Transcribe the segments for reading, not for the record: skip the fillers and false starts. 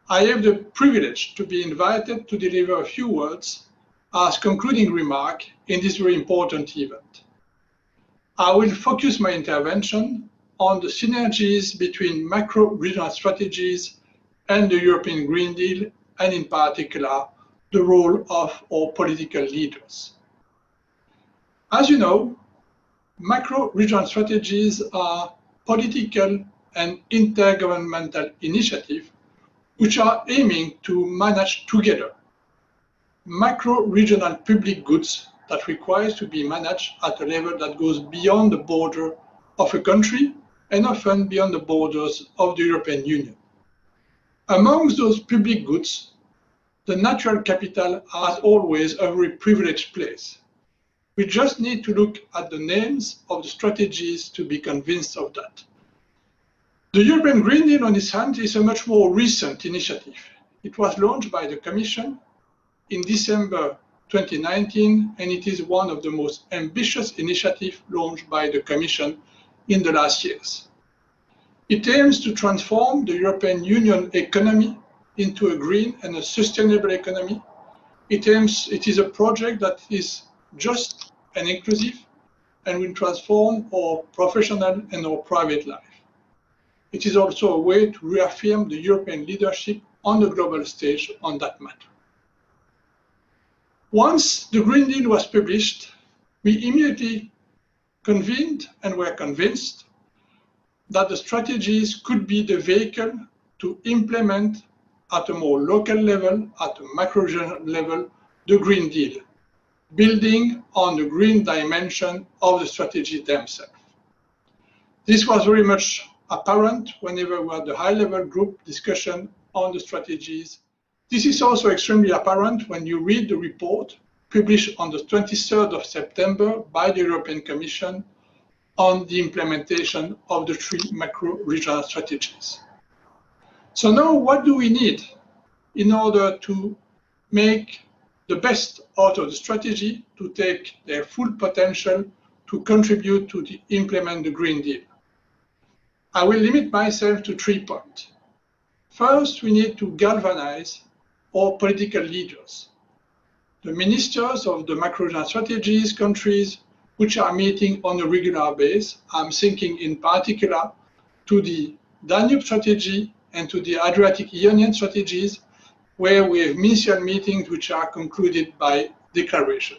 I have the privilege to be invited to deliver a few words as concluding remark in this very important event. I will focus my intervention on the synergies between macro-regional strategies and the European Green Deal, and in particular, the role of our political leaders. As you know, macro-regional strategies are political and intergovernmental initiatives which are aiming to manage together macro-regional public goods that requires to be managed at a level that goes beyond the border of a country and often beyond the borders of the European Union. Amongst those public goods, the natural capital has always a very privileged place. We just need to look at the names of the strategies to be convinced of that. The European Green Deal, on its hand, is a much more recent initiative. It was launched by the Commission in December 2019, and it is one of the most ambitious initiatives launched by the Commission in the last years. It aims to transform the European Union economy into a green and a sustainable economy. It is a project that is just and inclusive and will transform our professional and our private life. It is also a way to reaffirm the European leadership on the global stage on that matter. Once the Green Deal was published, we immediately convened and were convinced that the strategies could be the vehicle to implement at a more local level, at a macro-regional level, the Green Deal, building on the green dimension of the strategy themselves. This was very much apparent whenever we had the high-level group discussion on the strategies. This is also extremely apparent when you read the report published on the 23rd of September by the European Commission on the implementation of the 3 macro-regional strategies. So now what do we need in order to make the best out of the strategy, to take their full potential to contribute to implement the Green Deal? I will limit myself to 3 points. First, we need to galvanize our political leaders, the ministers of the macro-regional strategies countries which are meeting on a regular basis. I'm thinking in particular to the Danube strategy and to the Adriatic Ionian strategies, where we have ministerial meetings which are concluded by declaration.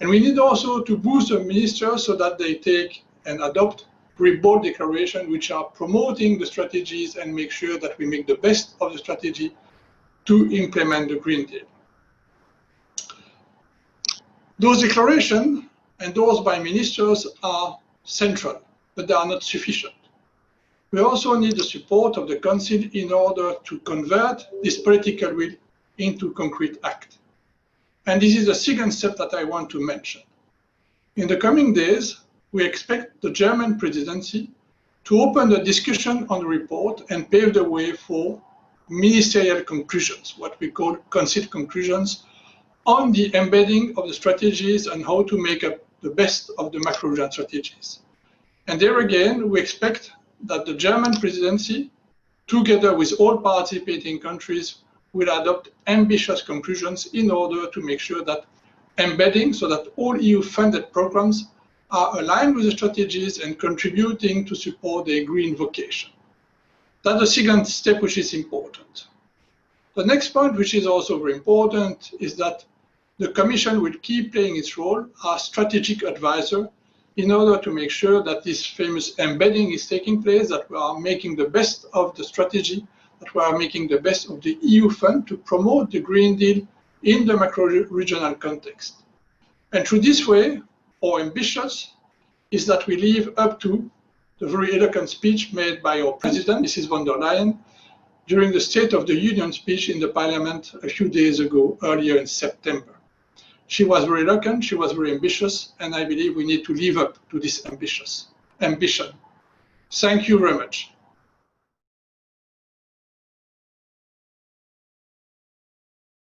And we need also to boost the ministers so that they take and adopt very bold declarations which are promoting the strategies and make sure that we make the best of the strategy to implement the Green Deal. Those declarations endorsed by ministers are central, but they are not sufficient. We also need the support of the Council in order to convert this political will into concrete act. And this is the second step that I want to mention. In the coming days, we expect the German presidency to open the discussion on the report and pave the way for ministerial conclusions, what we call Council conclusions, on the embedding of the strategies and how to make up the best of the macro-regional strategies. And there again, we expect that the German presidency, together with all participating countries, will adopt ambitious conclusions in order to make sure that embedding, so that all EU-funded programs are aligned with the strategies and contributing to support their green vocation. That's the second step which is important. The next point, which is also very important, is that the Commission will keep playing its role as strategic advisor in order to make sure that this famous embedding is taking place, that we are making the best of the strategy, that we are making the best of the EU fund to promote the Green Deal in the macro-regional context. And through this way, our ambitious is that we live up to the very eloquent speech made by our President, Mrs. von der Leyen, during the State of the Union speech in the Parliament a few days ago, earlier in September. She was very eloquent, she was very ambitious, and I believe we need to live up to this ambition. Thank you very much.